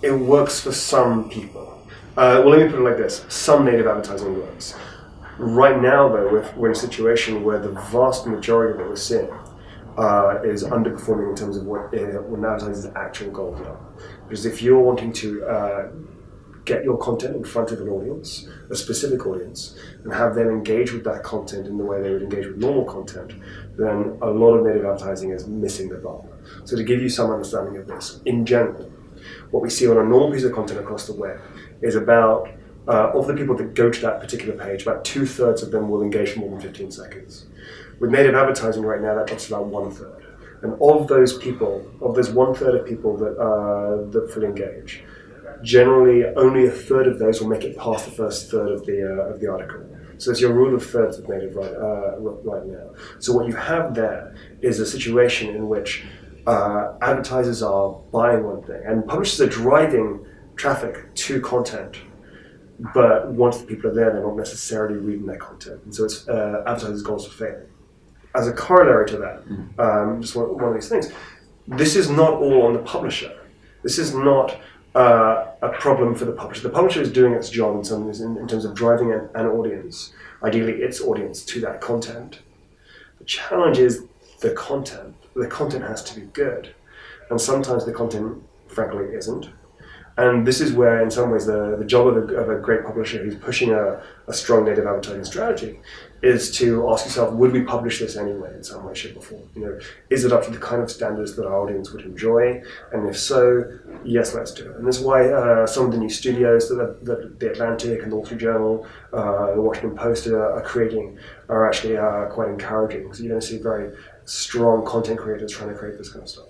it works for some people. Well, let me put it like this. Some native advertising works. Right now, though, we're in a situation where the vast majority of what we're seeing is underperforming in terms of what an advertiser's actual goals are. Because if you're wanting to get your content in front of an audience, a specific audience, and have them engage with that content in the way they would engage with normal content, then a lot of native advertising is missing the bar. So to give you some understanding of this, in general, what we see on a normal piece of content across the web is about, of the people that go to that particular page, about 2/3 of them will engage for more than 15 seconds. With native advertising right now, that drops to about 1/3. And of those people, of those 1/3 of people that fully engage, generally only 1/3 of those will make it past the first third of the article. So it's your rule of thirds with native right now. So what you have there is a situation in which advertisers are buying one thing, and publishers are driving traffic to content. But once the people are there, they're not necessarily reading their content, and so it's advertisers' goals are failing. As a corollary to that, just one of these things, this is not all on the publisher. This is not a problem for the publisher. The publisher is doing its job in terms of driving an audience, ideally its audience, to that content. The challenge is the content. The content has to be good, and sometimes the content, frankly, isn't. And this is where, in some ways, the job of a great publisher who's pushing a strong native advertising strategy is to ask yourself, would we publish this anyway in some way, shape, or form? Is it up to the kind of standards that our audience would enjoy? And if so, yes, let's do it. And this is why some of the new studios that The Atlantic and the Wall Street Journal, the Washington Post are creating are actually quite encouraging. So you're going to see very strong content creators trying to create this kind of stuff.